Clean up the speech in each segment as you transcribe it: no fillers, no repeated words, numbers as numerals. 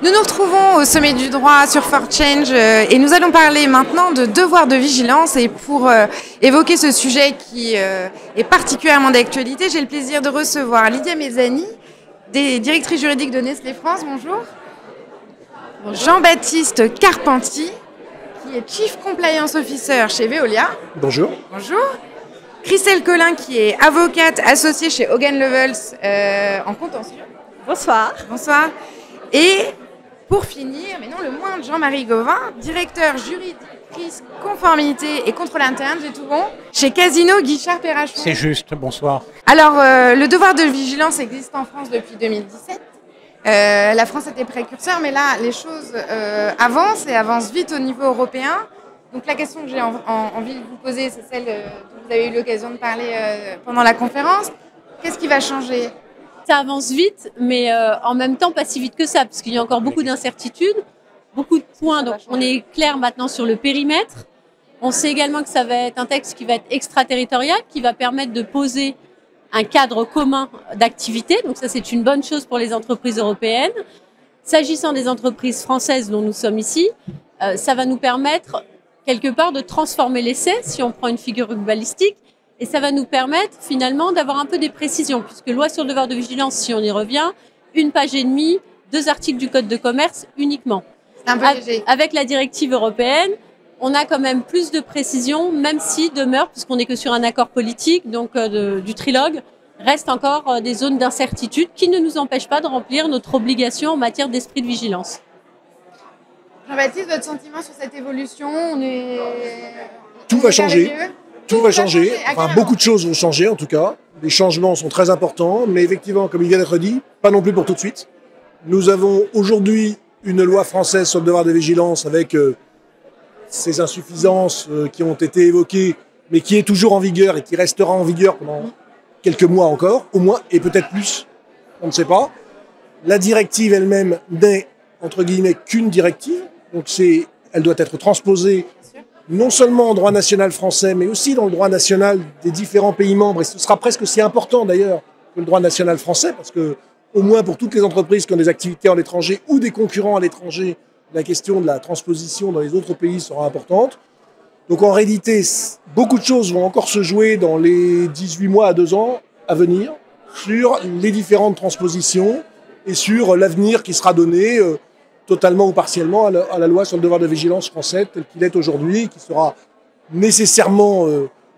Nous nous retrouvons au sommet du droit sur For Change et nous allons parler maintenant de devoir de vigilance. Et pour évoquer ce sujet qui est particulièrement d'actualité, j'ai le plaisir de recevoir Lydia Mezzani, directrice juridique de Nestlé France. Bonjour. Jean-Baptiste Carpentier, qui est Chief Compliance Officer chez Veolia. Bonjour. Bonjour. Christelle Collin, qui est avocate associée chez Hogan Lovells en contentieux. Bonsoir. Bonsoir. Et pour finir, mais non le moindre, Jean-Marie Gauvin, directeur juridique, risque, conformité et contrôle interne, j'ai tout bon, chez Casino Guichard-Perrachon. C'est juste, bonsoir. Alors, le devoir de vigilance existe en France depuis 2017. La France était précurseur, mais là, les choses avancent et avancent vite au niveau européen. Donc la question que j'ai envie de vous poser, c'est celle dont vous avez eu l'occasion de parler pendant la conférence. Qu'est-ce qui va changer ? Ça avance vite, mais en même temps pas si vite que ça, parce qu'il y a encore beaucoup d'incertitudes, beaucoup de points. Donc on est clair maintenant sur le périmètre. On sait également que ça va être un texte qui va être extraterritorial, qui va permettre de poser un cadre commun d'activité. Donc ça, c'est une bonne chose pour les entreprises européennes. S'agissant des entreprises françaises dont nous sommes ici, ça va nous permettre quelque part de transformer l'essai, si on prend une figure balistique, et ça va nous permettre finalement d'avoir un peu des précisions, puisque loi sur le devoir de vigilance, si on y revient, 1 page et demie, 2 articles du Code de commerce uniquement. C'est un peu léger. Avec la directive européenne, on a quand même plus de précisions, même si demeure, puisqu'on n'est que sur un accord politique, donc du trilogue, reste encore des zones d'incertitude qui ne nous empêchent pas de remplir notre obligation en matière d'esprit de vigilance. Jean-Baptiste, votre sentiment sur cette évolution ? Tout va changer. Tout va changer. Enfin, beaucoup de choses vont changer en tout cas. Les changements sont très importants, mais effectivement, comme il vient d'être dit, pas non plus pour tout de suite. Nous avons aujourd'hui une loi française sur le devoir de vigilance avec ces insuffisances qui ont été évoquées, mais qui est toujours en vigueur et qui restera en vigueur pendant quelques mois encore, au moins, et peut-être plus. On ne sait pas. La directive elle-même n'est, entre guillemets, qu'une directive. Donc elle doit être transposée non seulement en droit national français, mais aussi dans le droit national des différents pays membres. Et ce sera presque aussi important d'ailleurs que le droit national français, parce que au moins pour toutes les entreprises qui ont des activités à l'étranger ou des concurrents à l'étranger, la question de la transposition dans les autres pays sera importante. Donc en réalité, beaucoup de choses vont encore se jouer dans les 18 mois à 2 ans à venir sur les différentes transpositions et sur l'avenir qui sera donné totalement ou partiellement à la loi sur le devoir de vigilance français tel qu'il est aujourd'hui, qui sera nécessairement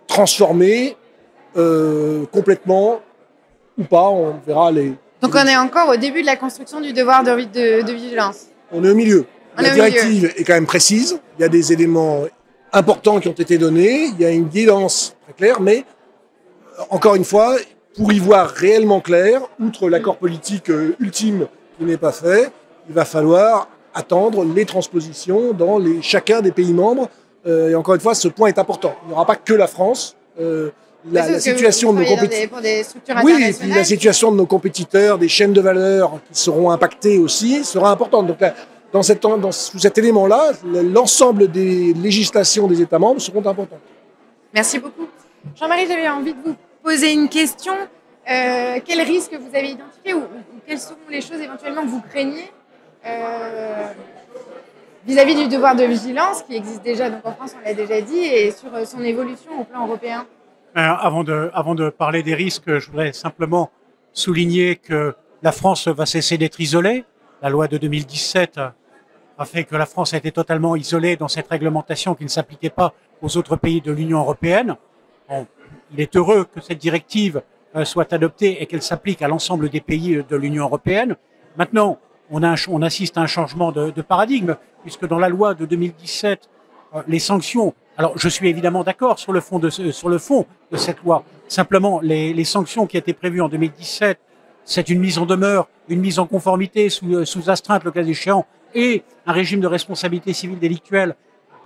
transformé complètement ou pas, on verra les... Donc on est encore au début de la construction du devoir de vigilance. On est au milieu. La directive est quand même précise, il y a des éléments importants qui ont été donnés, il y a une guidance très claire, mais encore une fois, pour y voir réellement clair, outre l'accord politique ultime qui n'est pas fait, il va falloir attendre les transpositions dans chacun des pays membres. Et encore une fois, ce point est important. Il n'y aura pas que la France. La situation de nos compétiteurs, oui, et puis la situation de nos compétiteurs, des chaînes de valeur qui seront impactées aussi, sera importante. Donc là, sous cet élément-là, l'ensemble des législations des États membres seront importantes. Merci beaucoup. Jean-Marie, j'avais envie de vous poser une question. Quels risques vous avez identifiés ou quelles sont les choses éventuellement que vous craignez vis-à-vis du devoir de vigilance qui existe déjà donc en France, on l'a déjà dit, et sur son évolution au plan européen? Alors, avant de parler des risques, je voudrais simplement souligner que la France va cesser d'être isolée. La loi de 2017 a fait que la France a été totalement isolée dans cette réglementation qui ne s'appliquait pas aux autres pays de l'Union européenne. Bon, il est heureux que cette directive soit adoptée et qu'elle s'applique à l'ensemble des pays de l'Union européenne. Maintenant, on assiste à un changement de paradigme, puisque dans la loi de 2017, les sanctions... Alors, je suis évidemment d'accord sur le fond de cette loi. Simplement, les sanctions qui étaient prévues en 2017, c'est une mise en demeure, une mise en conformité sous astreinte, le cas échéant, et un régime de responsabilité civile délictuelle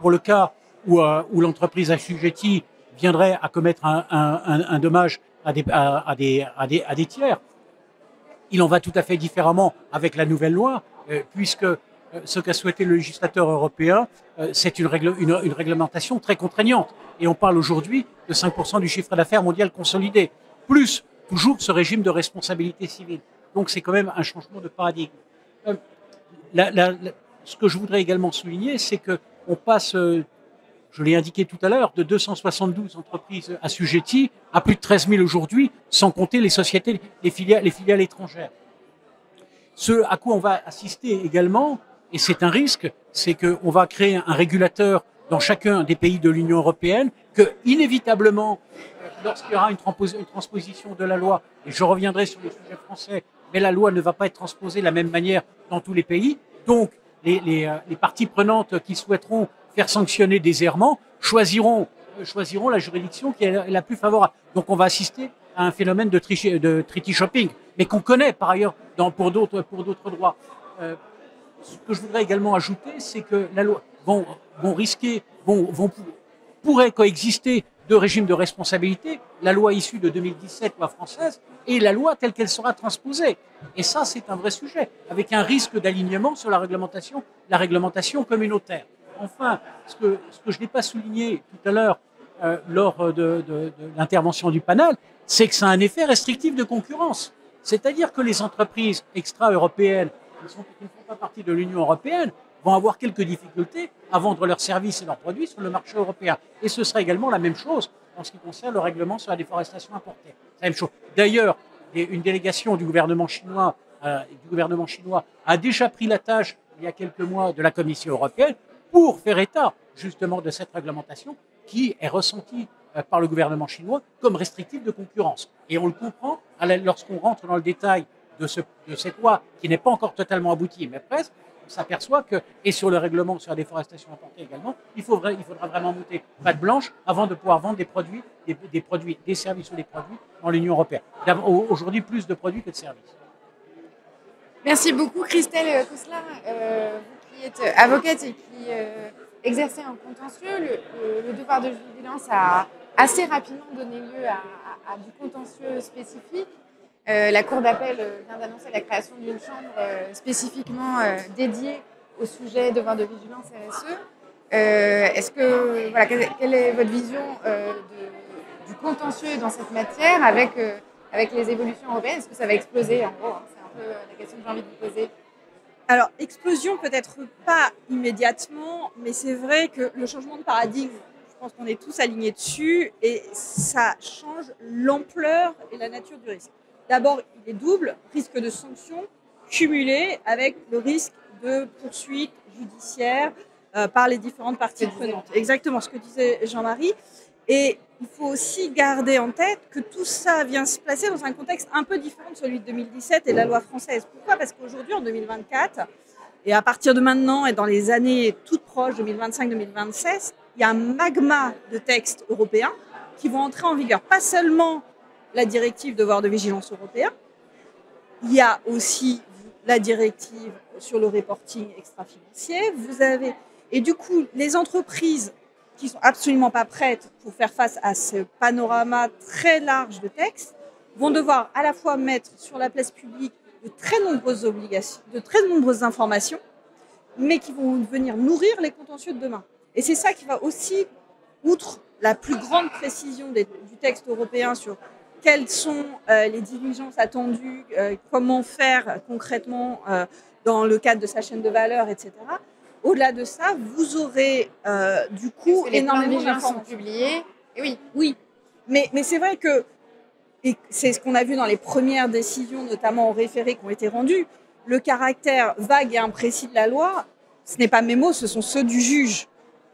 pour le cas où l'entreprise assujettie viendrait à commettre un dommage à des tiers. Il en va tout à fait différemment avec la nouvelle loi, puisque ce qu'a souhaité le législateur européen, c'est une réglementation très contraignante. Et on parle aujourd'hui de 5% du chiffre d'affaires mondial consolidé, plus toujours ce régime de responsabilité civile. Donc c'est quand même un changement de paradigme. ce que je voudrais également souligner, c'est qu'on passe, je l'ai indiqué tout à l'heure, de 272 entreprises assujetties à plus de 13 000 aujourd'hui, sans compter les sociétés, les filiales étrangères. Ce à quoi on va assister également, et c'est un risque, c'est qu'on va créer un régulateur dans chacun des pays de l'Union européenne, que inévitablement, lorsqu'il y aura une transposition de la loi, et je reviendrai sur le sujet français, mais la loi ne va pas être transposée de la même manière dans tous les pays, donc les parties prenantes qui souhaiteront faire sanctionner des errements choisiront la juridiction qui est la plus favorable. Donc on va assister à un phénomène de treaty shopping, mais qu'on connaît par ailleurs pour d'autres droits. Ce que je voudrais également ajouter, c'est que la loi pourrait coexister deux régimes de responsabilité, la loi issue de 2017, loi française, et la loi telle qu'elle sera transposée. Et ça, c'est un vrai sujet, avec un risque d'alignement sur la réglementation communautaire. Enfin, ce que je n'ai pas souligné tout à l'heure lors de l'intervention du panel, c'est que ça a un effet restrictif de concurrence. C'est-à-dire que les entreprises extra-européennes qui ne font pas partie de l'Union européenne vont avoir quelques difficultés à vendre leurs services et leurs produits sur le marché européen. Et ce sera également la même chose en ce qui concerne le règlement sur la déforestation importée. C'est la même chose. D'ailleurs, une délégation du gouvernement chinois a déjà pris la tâche, il y a quelques mois, de la Commission européenne pour faire état justement de cette réglementation qui est ressentie par le gouvernement chinois comme restrictive de concurrence. Et on le comprend lorsqu'on rentre dans le détail de cette loi qui n'est pas encore totalement aboutie, mais presque. On s'aperçoit que, et sur le règlement sur la déforestation importée également, il faudra vraiment monter patte blanche avant de pouvoir vendre des services ou des produits dans l'Union européenne. Aujourd'hui, plus de produits que de services. Merci beaucoup, Christelle Koslar, vous qui êtes avocate et qui exercez un contentieux. Le devoir de vigilance a assez rapidement donné lieu à du contentieux spécifique. La Cour d'appel vient d'annoncer la création d'une chambre spécifiquement dédiée au sujet devoir de vigilance RSE. Quelle est votre vision du contentieux dans cette matière avec les évolutions européennes? Est-ce que ça va exploser en gros, c'est un peu la question que j'ai envie de vous poser. Alors, explosion peut-être pas immédiatement, mais c'est vrai que le changement de paradigme, je pense qu'on est tous alignés dessus, et ça change l'ampleur et la nature du risque. D'abord, il est double, risque de sanction cumulé avec le risque de poursuite judiciaire par les différentes parties prenantes. Exactement ce que disait Jean-Marie. Et il faut aussi garder en tête que tout ça vient se placer dans un contexte un peu différent de celui de 2017 et de la loi française. Pourquoi ? Parce qu'aujourd'hui, en 2024, et à partir de maintenant et dans les années toutes proches, 2025-2026, il y a un magma de textes européens qui vont entrer en vigueur. Pas seulement la directive devoir de vigilance européen, il y a aussi la directive sur le reporting extra-financier. Et du coup, les entreprises qui sont absolument pas prêtes pour faire face à ce panorama très large de textes vont devoir à la fois mettre sur la place publique de très nombreuses obligations, de très nombreuses informations, mais qui vont venir nourrir les contentieux de demain. Et c'est ça qui va aussi, outre la plus grande précision du texte européen sur quelles sont les diligences attendues, comment faire concrètement dans le cadre de sa chaîne de valeur, etc. Au-delà de ça, vous aurez du coup énormément d'informations publiées. Et oui. Mais c'est vrai que, et c'est ce qu'on a vu dans les premières décisions, notamment en référé, qui ont été rendues, le caractère vague et imprécis de la loi, ce n'est pas mes mots, ce sont ceux du juge.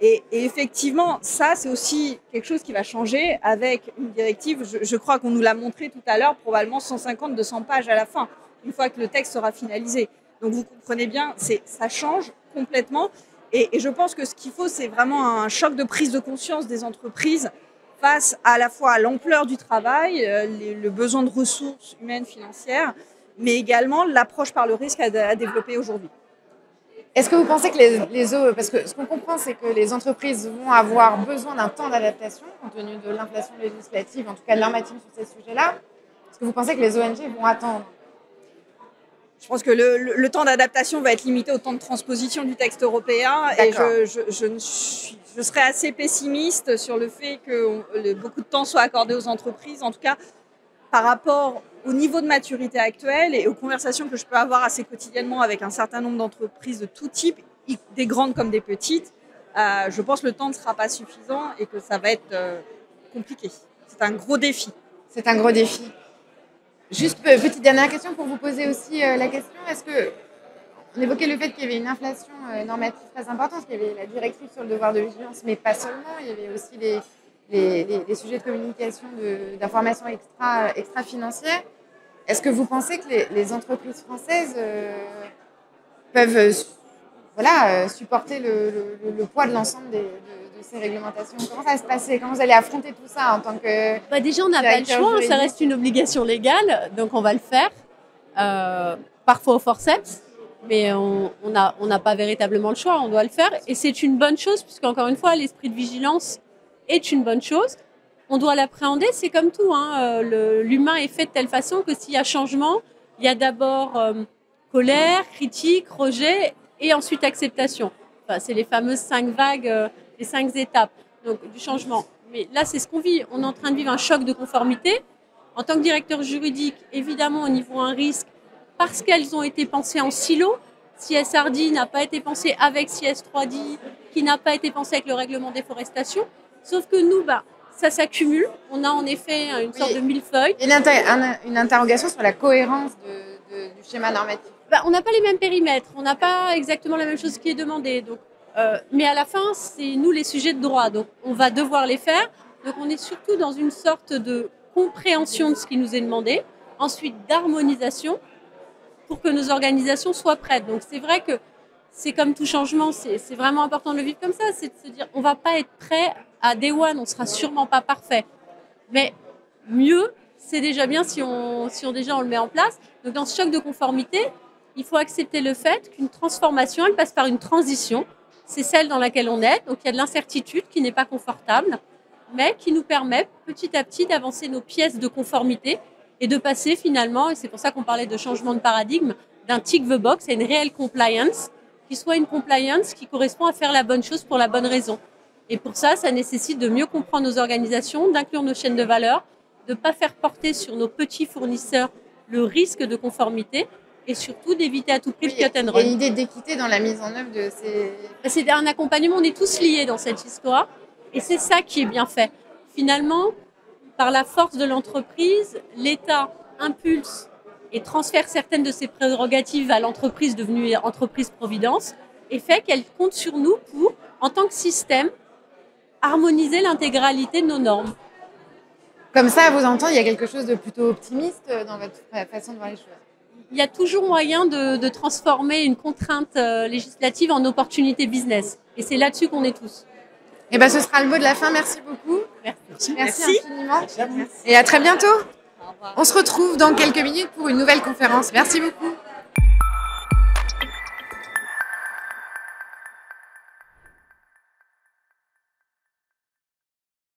Et effectivement, ça, c'est aussi quelque chose qui va changer avec une directive. Je crois qu'on nous l'a montré tout à l'heure, probablement 150-200 pages à la fin, une fois que le texte sera finalisé. Donc vous comprenez bien, ça change complètement. Et je pense que ce qu'il faut, c'est vraiment un choc de prise de conscience des entreprises face à la fois à l'ampleur du travail, le besoin de ressources humaines, financières, mais également l'approche par le risque à développer aujourd'hui. Est-ce que vous pensez que parce que ce qu'on comprend, c'est que les entreprises vont avoir besoin d'un temps d'adaptation, compte tenu de l'inflation législative, en tout cas de l'informatisme sur ces sujets-là. Est-ce que vous pensez que les ONG vont attendre ? Je pense que le temps d'adaptation va être limité au temps de transposition du texte européen. D'accord. Et je serais assez pessimiste sur le fait que beaucoup de temps soit accordé aux entreprises, en tout cas par rapport au niveau de maturité actuel et aux conversations que je peux avoir assez quotidiennement avec un certain nombre d'entreprises de tout type, des grandes comme des petites, je pense que le temps ne sera pas suffisant et que ça va être compliqué. C'est un gros défi. C'est un gros défi. Juste petite dernière question pour vous poser aussi la question. Est-ce que on évoquait le fait qu'il y avait une inflation normative très importante, qu'il y avait la directive sur le devoir de vigilance, mais pas seulement. Il y avait aussi les sujets de communication, d'information extra-financière. Est-ce que vous pensez que les entreprises françaises peuvent supporter le poids de l'ensemble de ces réglementations? Comment ça va se passer? Comment vous allez affronter tout ça en tant que... Déjà, on n'a pas le choix, ça reste une obligation légale, donc on va le faire, parfois au forceps, mais on n'a pas véritablement le choix, on doit le faire. Et c'est une bonne chose, puisqu'encore une fois, l'esprit de vigilance est une bonne chose. On doit l'appréhender, c'est comme tout. L'humain est fait de telle façon que s'il y a changement, il y a d'abord colère, critique, rejet et ensuite acceptation. Enfin, c'est les fameuses 5 vagues, les 5 étapes donc, du changement. Mais là, c'est ce qu'on vit. On est en train de vivre un choc de conformité. En tant que directeur juridique, évidemment, au niveau un risque, parce qu'elles ont été pensées en silo. CSRD n'a pas été pensé avec CS3D, qui n'a pas été pensé avec le règlement déforestation. Sauf que nous, ça s'accumule. On a en effet une sorte de millefeuille. Il y a une interrogation sur la cohérence du schéma normatif. On n'a pas les mêmes périmètres, on n'a pas exactement la même chose qui est demandée. Donc, mais à la fin, c'est nous les sujets de droit. Donc, on va devoir les faire. Donc, on est surtout dans une sorte de compréhension de ce qui nous est demandé. Ensuite, d'harmonisation pour que nos organisations soient prêtes. Donc, c'est vrai que c'est comme tout changement, c'est vraiment important de le vivre comme ça. C'est de se dire, on ne va pas être prêt à Day One, on ne sera sûrement pas parfait. Mais mieux, c'est déjà bien si on le met en place. Donc, dans ce choc de conformité, il faut accepter le fait qu'une transformation, elle passe par une transition. C'est celle dans laquelle on est. Donc, il y a de l'incertitude qui n'est pas confortable, mais qui nous permet petit à petit d'avancer nos pièces de conformité et de passer finalement, et c'est pour ça qu'on parlait de changement de paradigme, d'un tick the box à une réelle compliance, qui soit une compliance qui correspond à faire la bonne chose pour la bonne raison. Et pour ça, ça nécessite de mieux comprendre nos organisations, d'inclure nos chaînes de valeur, de ne pas faire porter sur nos petits fournisseurs le risque de conformité, et surtout d'éviter à tout prix le cut and run. Il y a une idée d'équité dans la mise en œuvre de ces... C'est un accompagnement, on est tous liés dans cette histoire et c'est ça qui est bien fait. Finalement, par la force de l'entreprise, l'État impulse et transfère certaines de ses prérogatives à l'entreprise devenue entreprise-providence et fait qu'elle compte sur nous pour, en tant que système, harmoniser l'intégralité de nos normes. Comme ça, à vous entendre, il y a quelque chose de plutôt optimiste dans votre façon de voir les choses. Il y a toujours moyen de transformer une contrainte législative en opportunité business. Et c'est là-dessus qu'on est tous. Et ce sera le mot de la fin. Merci beaucoup. Merci infiniment. Merci à vous. Et à très bientôt. On se retrouve dans quelques minutes pour une nouvelle conférence. Merci beaucoup.